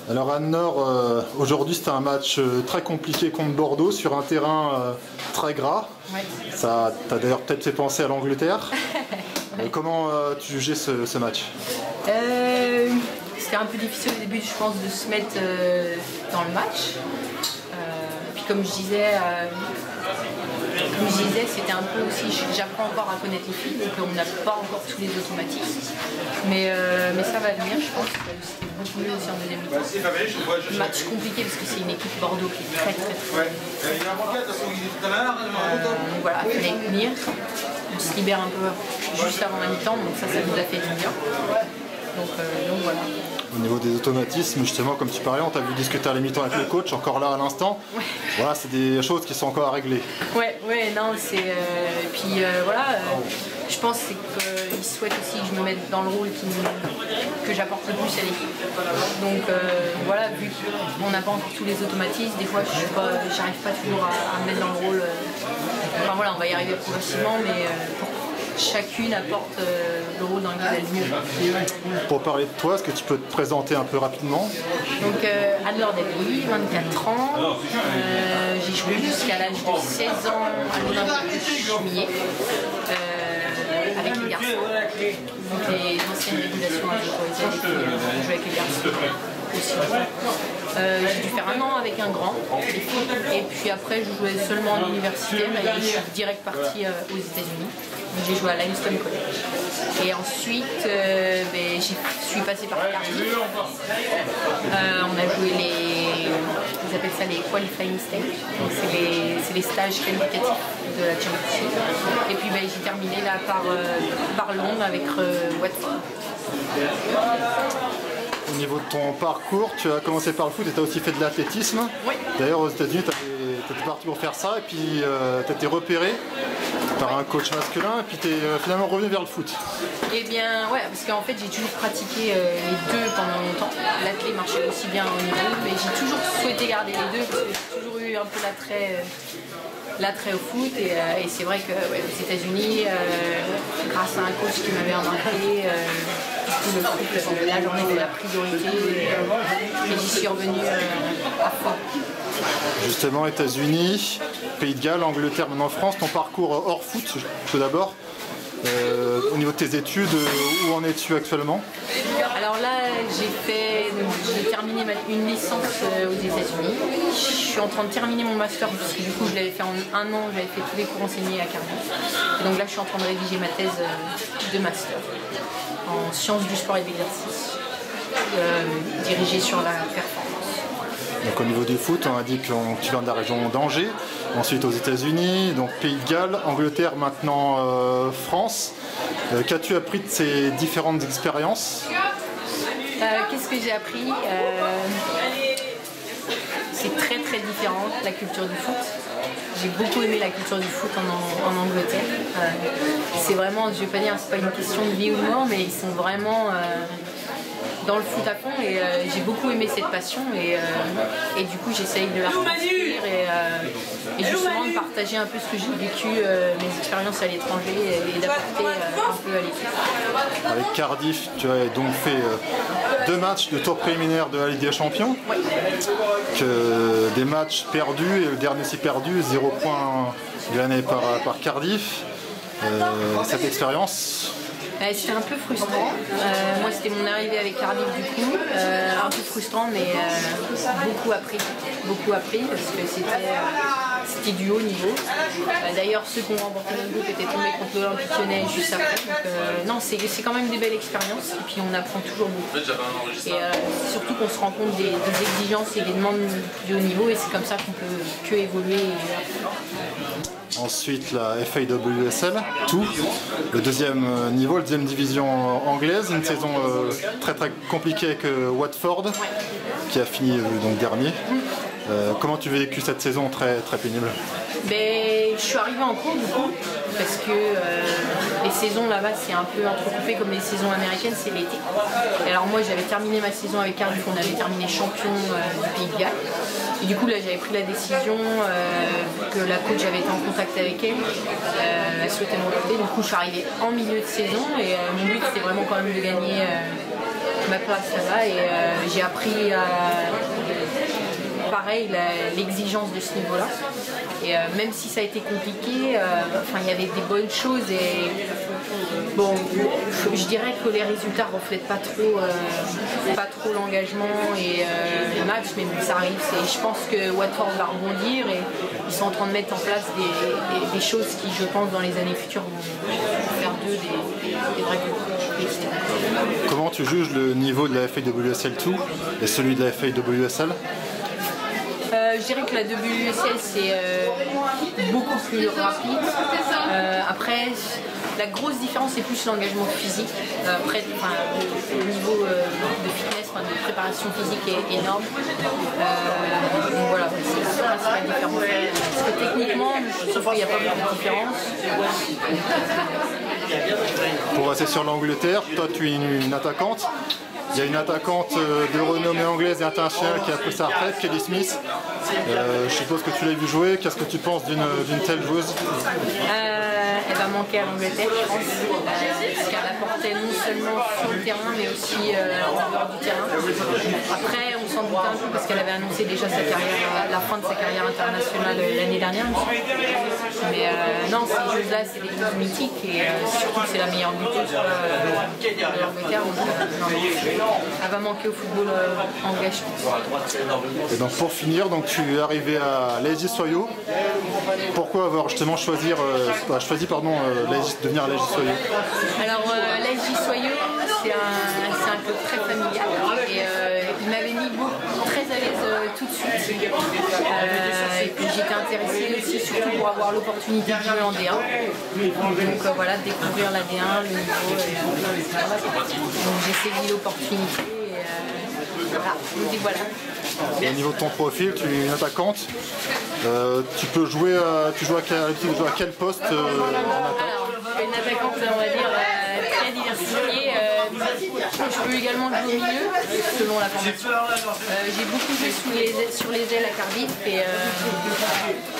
Alors Anne-Laure, aujourd'hui c'était un match très compliqué contre Bordeaux sur un terrain très gras. Ouais. Ça t'a d'ailleurs peut-être fait penser à l'Angleterre. Ouais. Comment tu jugeais ce match? C'était un peu difficile au début, je pense, de se mettre dans le match. Puis comme je disais, c'était un peu aussi, j'apprends encore à connaître les filles, donc on n'a pas encore tous les automatismes. Mais ça va venir, je pense. C'était beaucoup mieux aussi en deuxième mi-temps. Match compliqué parce que c'est une équipe Bordeaux qui est très très très. Donc voilà, il fallait tenir. On se libère un peu juste avant la mi-temps, donc ça nous a fait du bien. Donc voilà. Au niveau des automatismes, justement, comme tu parlais, on t'a vu discuter à la mi-temps avec le coach, encore là à l'instant. Ouais. Voilà, c'est des choses qui sont encore à régler. Ouais, non, c'est. Puis voilà, je pense qu'il souhaite aussi que je me mette dans le rôle que j'apporte le plus à l'équipe. Donc voilà, vu qu'on n'a pas encore tous les automatismes, des fois j'arrive pas toujours à me mettre dans le rôle. Enfin voilà, on va y arriver progressivement, mais pour chacune apporte le rôle dans lequel elle vit. Pour parler de toi, est-ce que tu peux te présenter un peu rapidement? Donc Anne-Laure Delbrouille, 24 ans. J'ai joué jusqu'à l'âge de 16 ans à l'Olympique de Chemillé avec les garçons. Donc les anciennes régulations avec les filles, je jouais avec les garçons aussi. J'ai dû faire un an avec un grand, et puis après je jouais seulement en université, mais je suis direct partie aux États-Unis. J'ai joué à Limestone College. Et ensuite, je suis passée par Cardiff. On a joué ils appellent ça les qualifying stages. Donc c'est les stages qualificatifs de la Championship. Et puis j'ai terminé là par Londres avec Watford. Au niveau de ton parcours, tu as commencé par le foot et tu as aussi fait de l'athlétisme. Oui. D'ailleurs, aux États-Unis, tu étais parti pour faire ça et puis tu as été repéré par un coach masculin et puis tu es finalement revenu vers le foot. Eh bien, ouais, parce qu'en fait, j'ai toujours pratiqué les deux pendant longtemps. L'athlé marchait aussi bien au niveau, mais j'ai toujours souhaité garder les deux parce que j'ai toujours eu un peu l'attrait au foot. Et c'est vrai qu'aux États-Unis, grâce à un coach qui m'avait embarqué, le foot, la journée de la priorité, et j'y suis revenue à fond. Justement, États-Unis, Pays de Galles, Angleterre, maintenant France, ton parcours hors foot, tout d'abord. Au niveau de tes études, où en es-tu actuellement? Alors là, j'ai terminé une licence aux États-Unis. Je suis en train de terminer mon master, parce que du coup je l'avais fait en un an, j'avais fait tous les cours enseignés à Cardiff. Et donc là, je suis en train de rédiger ma thèse de master en sciences du sport et de l'exercice, dirigée sur la performance. Donc au niveau du foot, on a dit que tu viens de la région d'Angers, ensuite aux États-Unis, donc Pays de Galles, Angleterre, maintenant France. Qu'as-tu appris de ces différentes expériences? Qu'est-ce que j'ai appris? C'est très très différent, la culture du foot. J'ai beaucoup aimé la culture du foot en Angleterre. C'est vraiment, je vais pas dire, c'est pas une question de vie ou de mort, mais ils sont vraiment dans le foot à fond, et j'ai beaucoup aimé cette passion, et du coup j'essaye de la retranscrire et justement de partager un peu ce que j'ai vécu, mes expériences à l'étranger, et d'apporter un peu à l'équipe. Avec Cardiff, tu as donc fait 2 matchs de tour préliminaire de la Ligue des Champions. Oui. Des matchs perdus, et le dernier aussi perdu, 0 points gagné par Cardiff. Cette expérience, c'était un peu frustrant. Moi, c'était mon arrivée avec Cardiff du coup. Un peu frustrant, mais beaucoup appris. Beaucoup appris parce que c'était du haut niveau. D'ailleurs, ceux qui ont remporté notre groupe étaient tombés contre l'Olympique Lyonnais juste après. Donc, non, c'est quand même des belles expériences. Et puis, on apprend toujours beaucoup. Et surtout qu'on se rend compte des exigences et des demandes du haut niveau. Et c'est comme ça qu'on peut que évoluer. ensuite la FAWSL, tout, le deuxième niveau, la deuxième division anglaise, une saison très très compliquée avec Watford, qui a fini donc dernier. Comment tu as vécu cette saison très très pénible? Je suis arrivée en cours du coup, parce que les saisons là-bas c'est un peu entrecoupé comme les saisons américaines, c'est l'été. Et alors moi j'avais terminé ma saison avec Cardiff, on avait terminé champion du Pays de Galles. Et du coup là j'avais pris la décision que la coach, j'avais été en contact avec elle, elle souhaitait me recruter. Du coup je suis arrivée en milieu de saison et mon but c'était vraiment quand même de gagner ma place là-bas et j'ai appris pareil l'exigence de ce niveau-là. Et même si ça a été compliqué, il y avait des bonnes choses et bon, je dirais que les résultats ne reflètent pas trop l'engagement et le match, mais bon, ça arrive. Je pense que Watford va rebondir et ils sont en train de mettre en place des choses qui, je pense, dans les années futures vont faire d'eux des vrais compétiteurs. Comment tu juges le niveau de la FAWSL 2 et celui de la FAWSL? Je dirais que la WSL c'est beaucoup plus rapide. Après, la grosse différence c'est plus l'engagement physique. Après, le niveau de fitness, de préparation physique est énorme. Donc voilà, c'est la principale différence. Parce que techniquement, je trouve qu'il n'y a pas beaucoup de différence. Pour rester sur l'Angleterre, toi tu es une attaquante. Il y a une attaquante de renommée anglaise et internationale qui a pris sa retraite, Kelly Smith. Je suppose que tu l'as vu jouer. Qu'est-ce que tu penses d'une telle joueuse? Elle va manquer à l'Angleterre, je pense, parce qu'elle apportait non seulement sur le terrain, mais aussi en dehors du terrain. Après, on s'en doutait un peu parce qu'elle avait annoncé déjà la fin de sa carrière internationale l'année dernière. Mais non, ces joueuses-là, c'est des joueuses mythiques et surtout c'est la meilleure buteuse de l'Angleterre. Elle va manquer au football anglais, je pense. Et donc pour finir, donc tu es arrivé à l'ASJ Soyo. Pourquoi avoir justement choisi devenir à l'ASJ Soyo? Alors l'ASJ Soyo, c'est un club très familial et il m'avait mis très à l'aise tout de suite. Et puis j'étais intéressée aussi surtout pour avoir l'opportunité de jouer en D1. Donc voilà, découvrir la D1, le niveau. Donc j'ai saisi l'opportunité et voilà. Au niveau de ton profil, tu es une attaquante. Tu joues à quel poste en attaque? Alors, une attaquante, on va dire, très diversifiée. Je peux également jouer au milieu, selon la formation. J'ai beaucoup joué sur les ailes à Cardiff et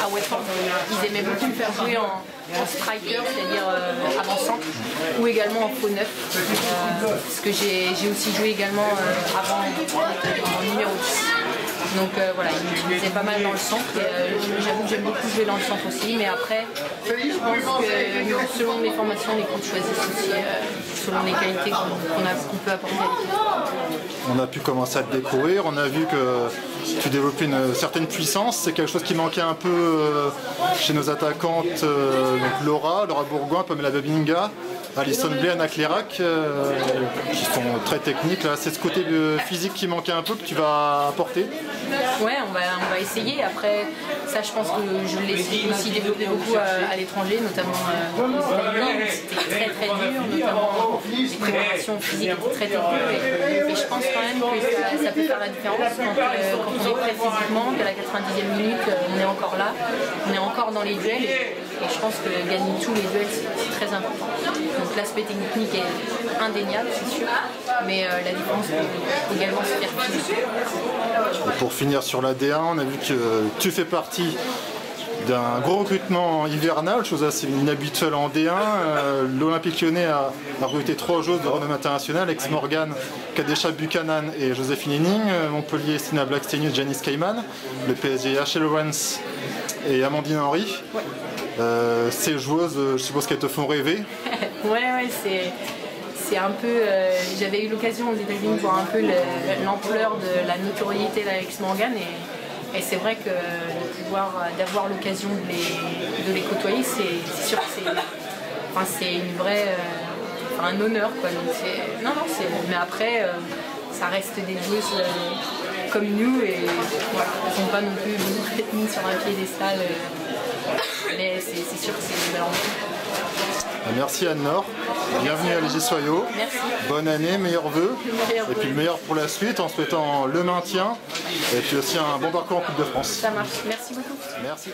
à Watford. Ils aimaient beaucoup me faire jouer en striker, c'est-à-dire avant-centre, ou également en faux neuf. Parce que j'ai aussi joué également avant en numéro 10. Donc voilà, ils m'utilisaient pas mal dans le centre. J'avoue que j'aime beaucoup jouer dans le centre aussi, mais après, je pense que selon les formations, les coachs choisissent aussi selon les qualités qu'on peut apporter à l'équipe. On a pu commencer à te découvrir, on a vu que tu développais une certaine puissance. C'est quelque chose qui manquait un peu chez nos attaquantes, donc Laura Bourgoin, Pamela Babinga, Alison Blay, Anna Clérac, qui sont très techniques. C'est ce côté physique qui manquait un peu que tu vas apporter? Ouais, on va essayer. Après, ça, je pense que je l'ai aussi développé beaucoup à l'étranger, notamment aux États-Unis. C'était très dur, notamment les préparations physiques étaient très dures. Et je pense quand même que ça peut faire la différence quand on est prêt physiquement, qu'à la 90e minute, on est encore là, on est encore dans les duels. Et je pense que gagner tous les duels, c'est très important. Donc l'aspect technique est indéniable, c'est sûr, mais la différence peut également se faire physiquement. Pour finir sur la D1, on a vu que tu fais partie d'un gros recrutement hivernal, chose assez inhabituelle en D1. L'Olympique Lyonnais a recruté 3 joueuses de renommée internationale, Ex Morgan, Kadesha Buchanan et Joséphine Henning. Montpellier, Stina Blackstenius, Janice Cayman. Le PSG, Ashley Lawrence et Amandine Henry. Ouais. Ces joueuses, je suppose qu'elles te font rêver. Ouais, c'est un peu. J'avais eu l'occasion aux États-Unis de voir un peu l'ampleur de la notoriété d'Alex Morgan et c'est vrai que d'avoir l'occasion de les côtoyer, c'est sûr que c'est une vraie. Un honneur quoi. Donc mais après, ça reste des joueuses comme nous et voilà, elles ne sont pas non plus mises sur un piédestal. Mais c'est sûr que c'est une belle rencontre. Merci Anne-Laure, bienvenue à l'ASJ Soyo. Merci. Bonne année, meilleurs vœux. Et puis le meilleur pour la suite en souhaitant le maintien et puis aussi un bon parcours en Coupe de France. Ça marche, merci beaucoup. Merci.